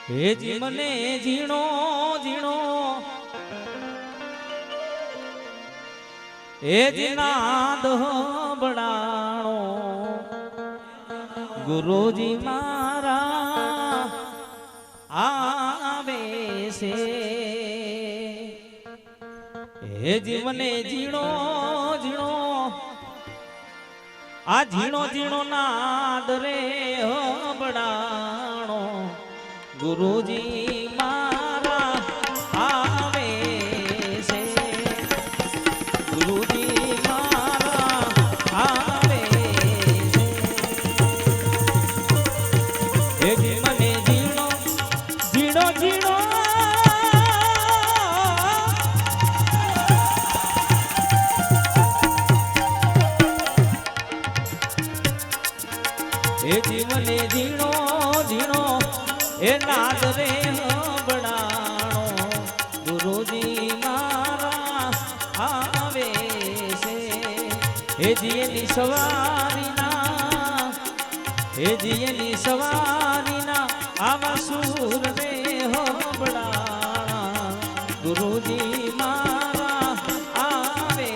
હેજી મને ઝીણો ઝીણો હેજી નાદ બડાણો ગુરુજી મારા આવે છે હેજી મને ઝીણો ઝીણો આ ઝીણો ઝીણો નાદ રે બડાણો ગુરુજી મારા આવે છે ગુરુજી મારા આવે છે હેજી મને ઝીણો ઝીણો ઝીણો હેજી મને ઝીણો ઝીણો એ નાદ રે બડાણો ગુરુજી મારા આવે છે હેજી એની સવારીના હેજી એની સવારીના આવા સૂર રે બડાણા ગુરુજી મારા આવે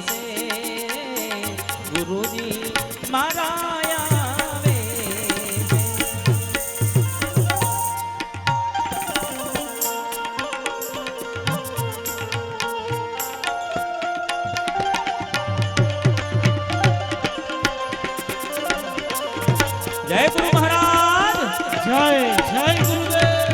છે ગુરુજી મારા जय गुरु महाराज जय जय गुरुदेव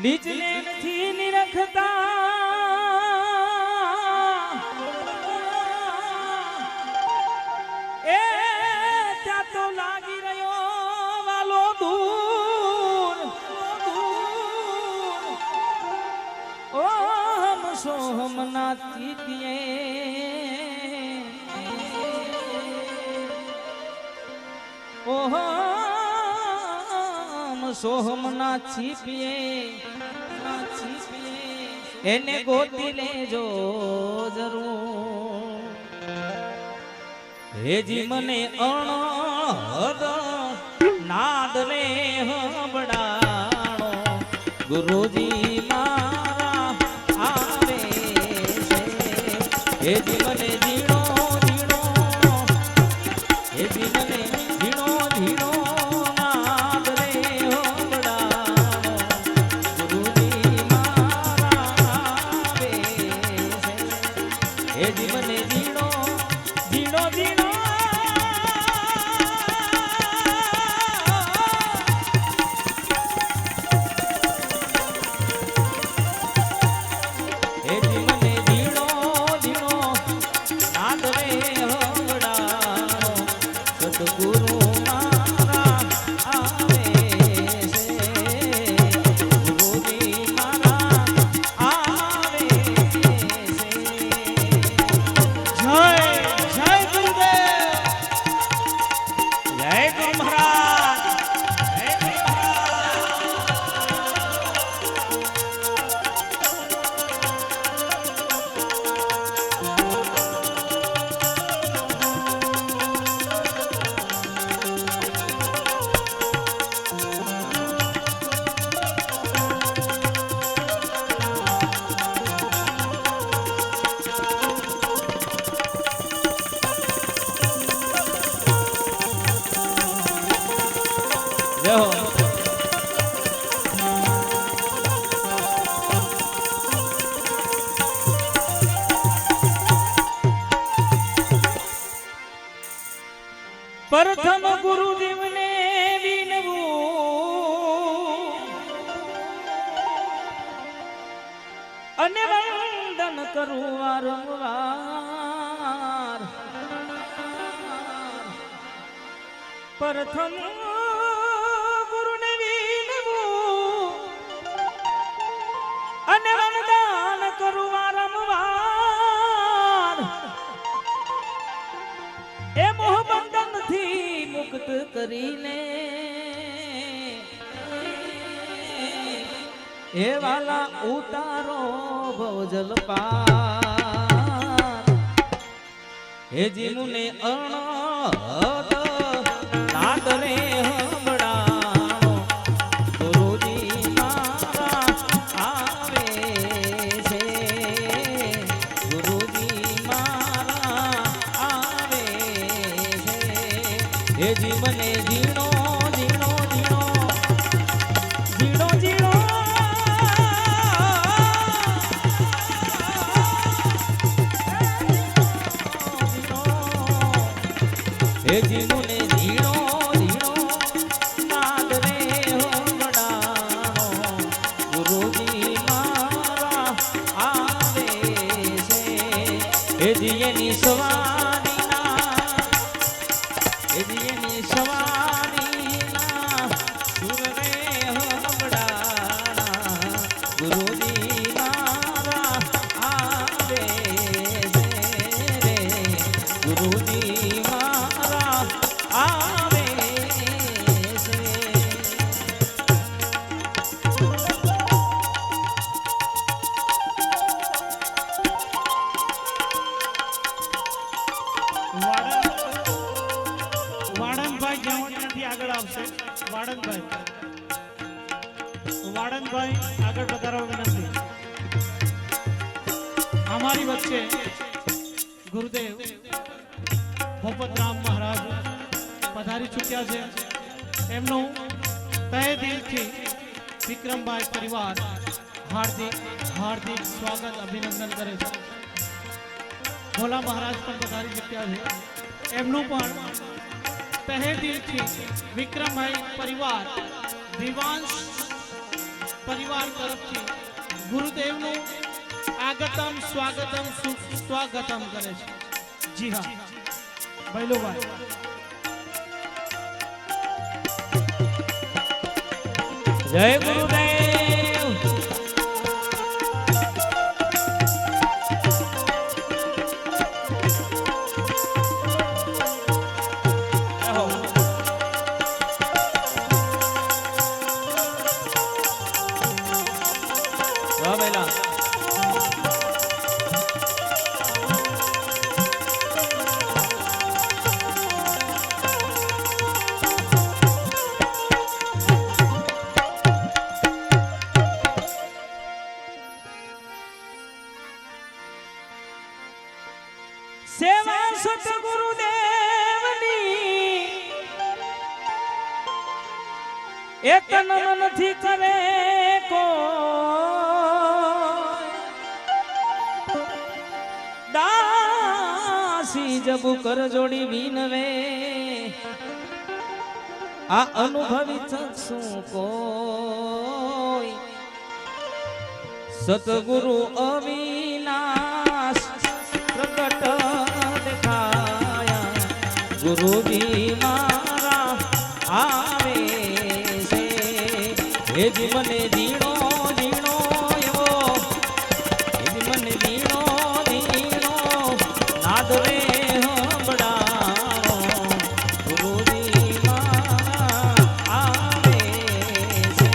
નીચને નથી નિરખતા એ ત્યાં તો લાગી રહ્યો વાલો દૂર ઓમ સોમનાથ કીધીએ ઓહ સોમનાથ છીપીએ એને ગોતી લેજો જરૂર હેજી મને અણહદ નાદ રે બડાણો ગુરુજી મારા આવે છે હેજી મને ઝીણો ઝીણો હેજી મને ઝીણો ઝીણો હેજી મને ઝીણો ઝીણો ઝીણો હેજી મને ઝીણો ઝીણો નાદ રે હવડાણો સદગુરુ મારા આવે છે ગુરુજી મારા આવે છે જય જય ગુરુદેવ જય ગુરુ મહારાજ જય ગુરુ જય હો પ્રથમ ગુરુદેવને વિનવું અને વંદન કરું વારંવાર પ્રથમ કરીને એ વાલા ઉતારો ભવજલ પાર હે જીમુને અણહદ નાદ રે હંભળાણો ગુરુજી મારા આવે છે ગુરુજી મારા આવે છે હે જીવને જીણો જીણો જીણો જીણો જીણો હે જીવને જીણો જીણો નાદ રે હંભળાણો ગુરુજી મારા આવે છે હે જીએની સવારીના હે જીએની સવારીના સુર રે હંભળાણા ગુરુજી મારા આવે છે રે ગુરુજી મારા આવે છે વાડનભાઈ જમણથી આગળ આવશે. વાડનભાઈ આગળ પધારવા વિનંતી. અમારી વચ્ચે ગુરુદેવ ભોપતરામ મહારાજ પધારી ચૂક્યા છે. એમનું તહે દિલથી વિક્રમભાઈ પરિવાર હાર્દિક હાર્દિક સ્વાગત અભિનંદન કરે છે. ભોલા મહારાજ પણ પધારી ચૂક્યા છે. એમનું પણ તહે દિલથી વિક્રમભાઈ પરિવાર દિવાંશ પરિવાર તરફથી ગુરુદેવનું આગતમ સ્વાગતમ સુસ્વાગતમ કરે છે. જી હા ભૈલુભાઈ. જય ગુરુદેવ. સેવા સતગુરુદેવની એ તન નથી કરે કોઈ દાસી જબુ કર જોડી વિનવે આ અનુભવી ચક્ષુ કોઈ સતગુરુ અવિનાશ પ્રગટ દેખાયા ગુરુજી મારા આવે છે હે જીવને જીણો જીણો એવો હે જીવને જીણો જીણો નાદ રે હંભળાણો ગુરુજી મારા આવે છે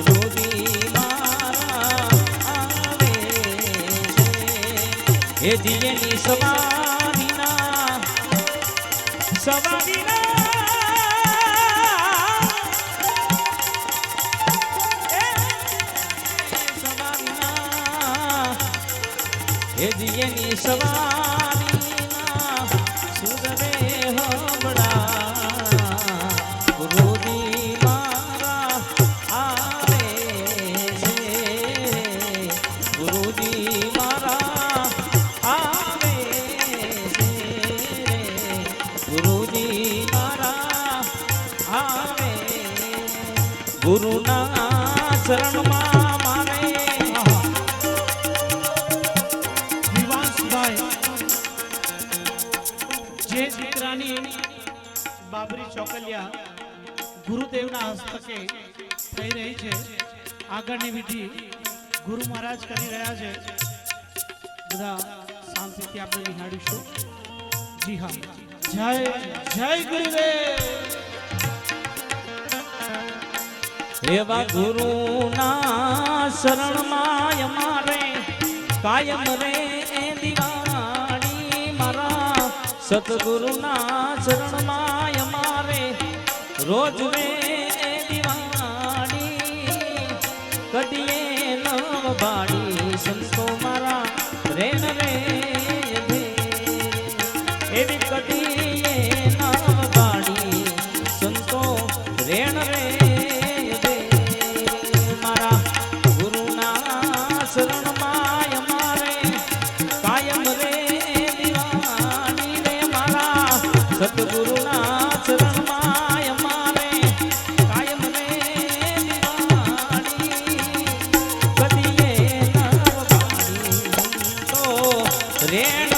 ગુરુજી મારા આવે છે હે જીએની સવારીના હે જીએની સવારીના સુરરે હંભળા ગુરુજી મારા આવે છે ગુરુજી મારા આવે છે ગુરુજી મારા આવે ગુરુના ચરણમાં મારે જે દીકરાની બાબરી ચોકલિયા ગુરુદેવના હસ્તકે થઈ રહી છે. આગળની વિધિ ગુરુ મહારાજ કરી રહ્યા છે. બધા શાંતિથી આપણે નિહાળીશું. જી હા. જય જય ગુરુદેવ. એવા ગુરુના શરણમાં અમારે કાયમ રે દિવાળી મારા સતગુરુના શરણમાં અમારે રોજ રે દિવાળી કદીએ નવ બાડી સંતો મારા રેન રે એવી કદીએ નવ બાડી સંતો રેણ રે મારા ગુરુના શરણમાં અમારે કાયમ રે દિવાળી રે મારા સતગુરુના શરણમાં અમારે કાયમ રે દિવાળી કદીએ નવ બાડી સંતો રેણ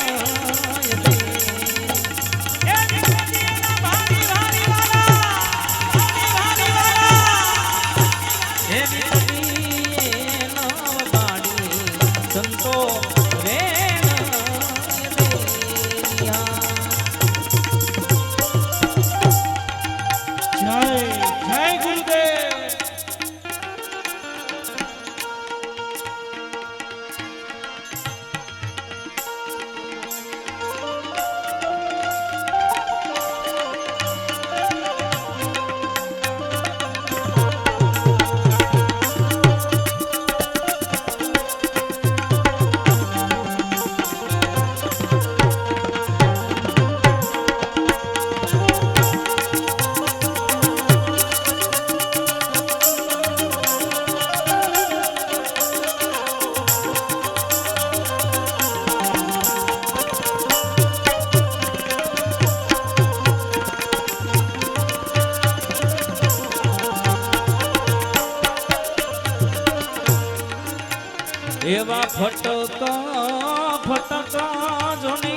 જય જય ગુરુદેવ. એવા ફટક ફટક જોને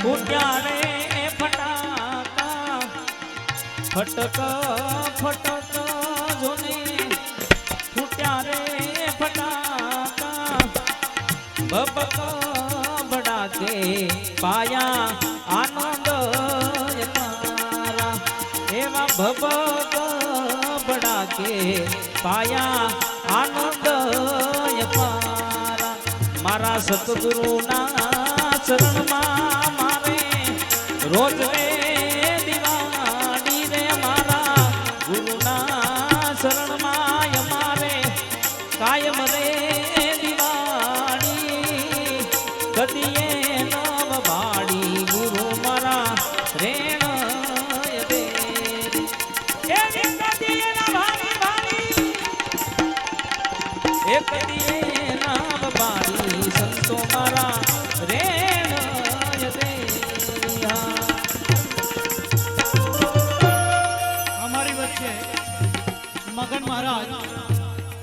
ફૂટ્યા રે ફટાકા ફટક ફટક જોને ફૂટ્યા રે ફટાકા બબક બડાકે પાયા આનંદ યમારા એવા બબક બડાકે પાયા આનંદ યમારા મારા સતગુરુના ચરણમાં મારે રોજ રે દિવાળી રે મારા ગુરુના શરણમાં અમારે કાયમ રે દિવાળી કદીએ નવ બાડી ગુરુ મારા રેણ દે એ કદીએ નવ બાડી એ કદીએ નવ બાડી સંતો મારા રેણ દે અમારી વચ્ચે મગન મહારાજ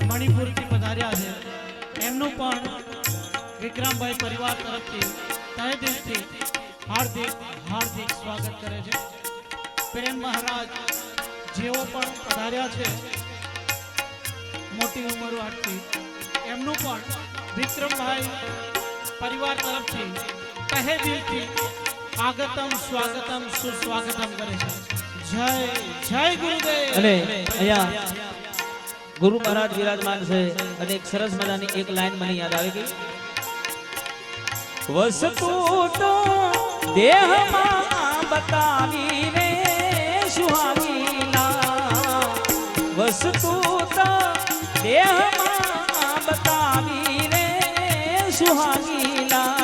મણિપુરથી પધાર્યા છે. એમનું પણ વિક્રમભાઈ પરિવાર તરફથી તહે દિલથી હાર્દિક હાર્દિક સ્વાગત કરે છે. પ્રેમ મહારાજ જેઓ પણ પધાર્યા છે મોટી ઉંમરવાળથી, એમનું પણ વિક્રમભાઈ પરિવાર તરફથી તહે દિલથી આગતમ સ્વાગતમ સુસ્વાગતમ કરે છે. જય જય ગુરુદેવ. અને અહીંયા ગુરુ મહારાજ વિરાજમાન છે અને એક સરસ મજાની એક લાઈન મને યાદ આવી ગઈ. વસ્તુ તો દેહમાં બતાવી રે સુહાગીના વસ્તુ તો દેહમાં બતાવી રે સુહાગીના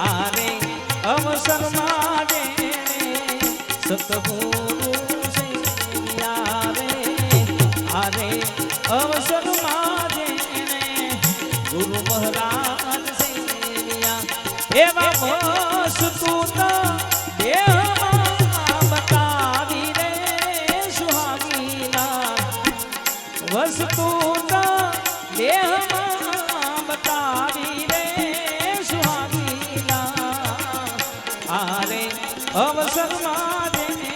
આરે અવસરમાં જેને સતગુરુ આરે અવસરમાં જેને ગુરુ મહારાજ સેવ્યા એવા વસ્તુ તો દેહમાં બતાવી રે સુહાગીના વસ્તુ તો દેહમાં બતાવી રે સુહાગીના આરે અવસરમાં જેને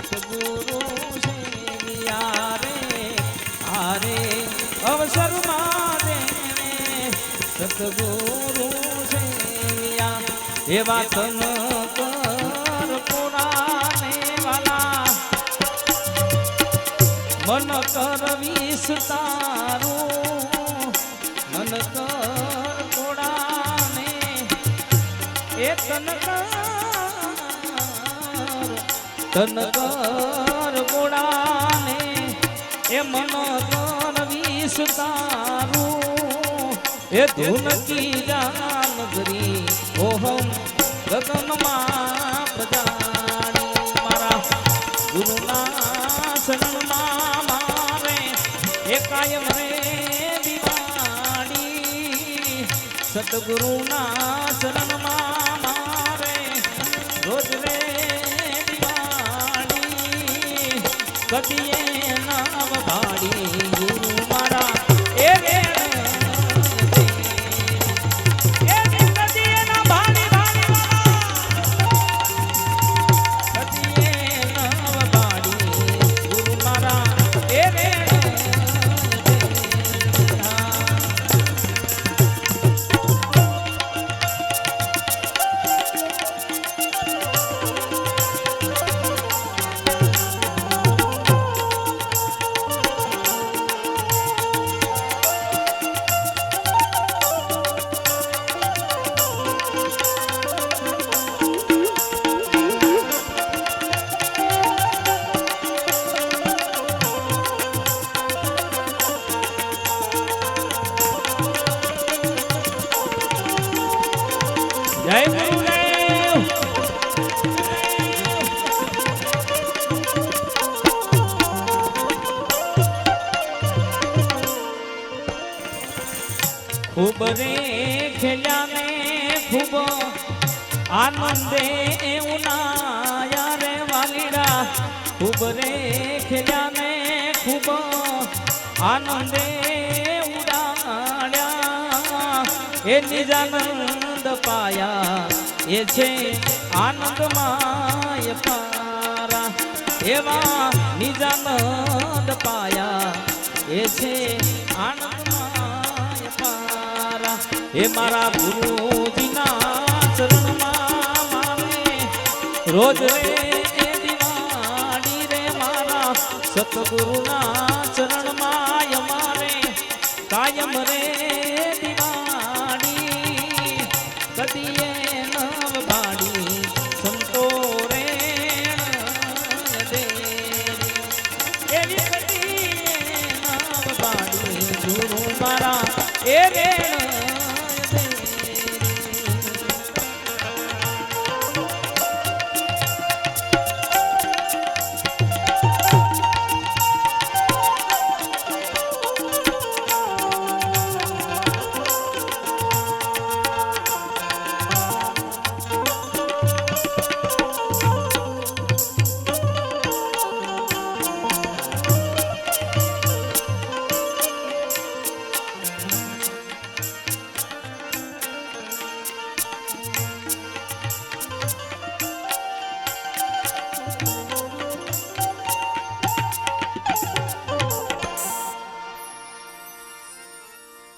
સતગુરુ સેવ્યા રે આરે અવસરમાં જેને સતગુરુ સેવ્યા એવા તન કર પુરાને વાલા મન કર વિસ્તારું મન કર પુરાને એ તન કર પુરાને એ મન કર વિસ્તારું એ ધૂન કી જાન ગરી ઓહમ ગગનમાં પ્રજાણી મારા ગુરુના શરણમાં મારે એ કાયમ રે દિવાળી સતગુરુના શરણમાં મારે રોજ રે દિવાળી કદીએ નામ ભાડી ગુરુ મારા એ રે જય ગુરુદેવ ખૂબ રે ખેલ્યા ને ખૂબ આનંદે ઉનાયા રે વાલીડા ખૂબ રે ખેલ્યા ને ખૂબ આનંદે ઉડાડ્યા એ નિજાનંદ પાયા એ છે આનંદમાય પારા એવા નિજાનંદ પાયા એ છે આનંદમાય પારા એ મારા ગુરુજીના ચરણમાં મારે રોજ રે દિવાળી રે મારા સતગુરુના ચરણમાં મારે કાયમ રે